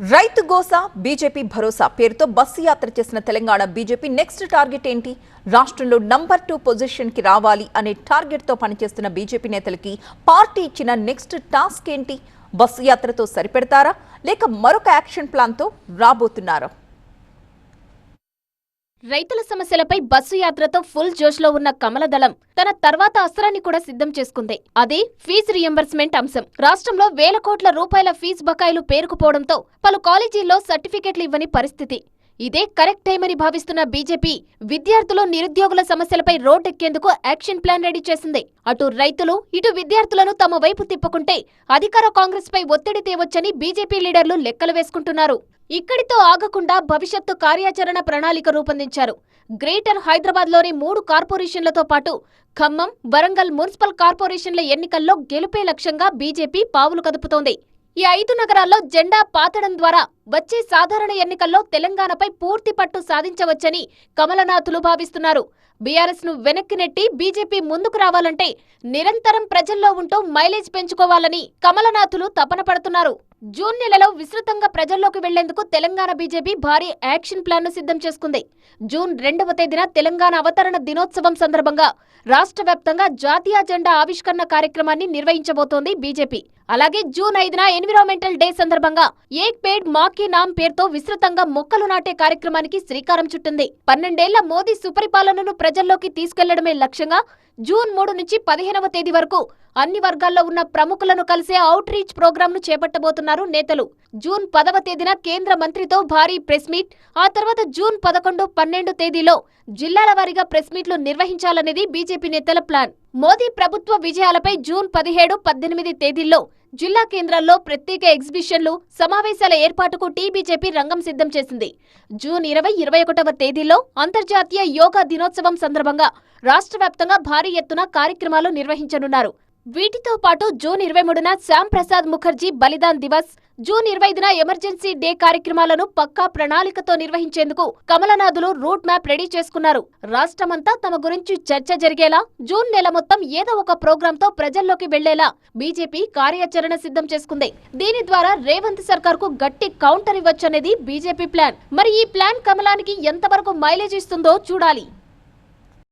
రైతు గోసా బీజేపీ భరోసా పేరుతో బస్సు యాత్ర చేసిన తెలంగాణ బీజేపీ నెక్స్ట్ టార్గెట్ ఏంటి? రాష్ట్రంలో నంబర్ 2 పొజిషన్ కి రావాలి అనే టార్గెట్ తో పనిచేస్తున్న బీజేపీ నేతలకి పార్టీ ఇచ్చిన నెక్స్ట్ టాస్క్ ఏంటి? బస్సు యాత్రతో సరిపెడతారా లేక మరొక యాక్షన్ ప్లాన్ తో రాబోతున్నారా? రైతుల సమస్యలపై బస్సు యాత్రతో ఫుల్ జోష్లో ఉన్న కమలదళం తన తర్వాత అస్త్రాన్ని కూడా సిద్ధం చేసుకుంది. అదే ఫీజు రియంబర్స్మెంట్ అంశం. రాష్ట్రంలో వేల కోట్ల రూపాయల ఫీజు బకాయిలు పేరుకుపోవడంతో పలు కాలేజీల్లో సర్టిఫికెట్లు ఇవ్వని పరిస్థితి. ఇదే కరెక్ట్ టైం అని భావిస్తున్న బీజేపీ విద్యార్థులు, నిరుద్యోగుల సమస్యలపై రోడ్డెక్కేందుకు యాక్షన్ ప్లాన్ రెడీ చేసింది. అటు రైతులు, ఇటు విద్యార్థులను తమ వైపు తిప్పుకుంటే అధికార కాంగ్రెస్ పై ఒత్తిడి తేవచ్చని బీజేపీ లీడర్లు లెక్కలు వేసుకుంటున్నారు. ఇక్కడితో ఆగకుండా భవిష్యత్తు కార్యాచరణ ప్రణాళిక రూపొందించారు. గ్రేటర్ హైదరాబాద్లోని 3 కార్పొరేషన్లతో పాటు ఖమ్మం, వరంగల్ మున్సిపల్ కార్పొరేషన్ల ఎన్నికల్లో గెలుపే లక్ష్యంగా బీజేపీ పావులు కదుపుతోంది. ఈ 5 నగరాల్లో జెండా పాతడం ద్వారా వచ్చే సాధారణ ఎన్నికల్లో తెలంగాణపై పూర్తి పట్టు సాధించవచ్చని కమలనాథులు భావిస్తున్నారు. బీఆర్ఎస్ ను వెనక్కి నెట్టి బీజేపీ ముందుకు రావాలంటే నిరంతరం ప్రజల్లో ఉంటూ మైలేజ్ పెంచుకోవాలని కమలనాథులు తపన పడుతున్నారు. జూన్ నెలలో విస్తృతంగా ప్రజల్లోకి వెళ్లేందుకు తెలంగాణ బీజేపీ భారీ యాక్షన్ ప్లాన్ ను సిద్ధం చేసుకుంది. జూన్ 2వ తేదీన తెలంగాణ అవతరణ దినోత్సవం సందర్భంగా రాష్ట్ర వ్యాప్తంగా జాతీయ జెండా ఆవిష్కరణ కార్యక్రమాన్ని నిర్వహించబోతోంది బీజేపీ. అలాగే జూన్ 5న ఎన్విరాన్మెంటల్ డే సందర్భంగా ఏక్ పేడ్ మా కే నామ్ పేరుతో విస్తృతంగా మొక్కలు నాటే కార్యక్రమానికి శ్రీకారం చుట్టింది. 12 ఏళ్ల మోదీ సుపరిపాలనను ప్రజల్లోకి తీసుకెళ్లడమే లక్ష్యంగా జూన్ 3 నుంచి 15వ తేదీ వరకు అన్ని వర్గాల్లో ఉన్న ప్రముఖులను కలిసే అవుట్ రీచ్ ప్రోగ్రాంను చేపట్టబోతున్నారు నేతలు. జూన్ 10వ తేదీన కేంద్ర మంత్రితో భారీ ప్రెస్ మీట్, ఆ తర్వాత జూన్ 11, 12 తేదీలో జిల్లాల వారీగా ప్రెస్ మీట్లు నిర్వహించాలనేది బీజేపీ నేతల ప్లాన్. మోదీ ప్రభుత్వ విజయాలపై జూన్ 17, 18 తేదీల్లో జిల్లా కేంద్రాల్లో ప్రత్యేక ఎగ్జిబిషన్లు, సమావేశాల ఏర్పాటుకు బీజేపీ రంగం సిద్ధం చేసింది. జూన్ 20, 21వ తేదీల్లో అంతర్జాతీయ యోగా దినోత్సవం సందర్భంగా రాష్ట్ర వ్యాప్తంగా భారీ ఎత్తున కార్యక్రమాలు నిర్వహించనున్నారు. వీటితో పాటు జూన్ 23న శ్యామ్ ప్రసాద్ ముఖర్జీ బలిదాన్ దివస్, జూన్ 25న ఎమర్జెన్సీ డే కార్యక్రమాలను పక్కా ప్రణాళికతో నిర్వహించేందుకు కమలనాథులు రూట్ మ్యాప్ రెడీ చేసుకున్నారు. రాష్ట్రమంతా తమ గురించి చర్చ జరిగేలా జూన్ నెల మొత్తం ఏదో ఒక ప్రోగ్రాంతో ప్రజల్లోకి వెళ్లేలా బీజేపీ కార్యాచరణ సిద్ధం చేసుకుంది. దీని ద్వారా రేవంత్ సర్కార్ కు గట్టి కౌంటర్ ఇవ్వొచ్చనేది బీజేపీ ప్లాన్. మరి ఈ ప్లాన్ కమలానికి ఎంతవరకు మైలేజ్ ఇస్తుందో చూడాలి.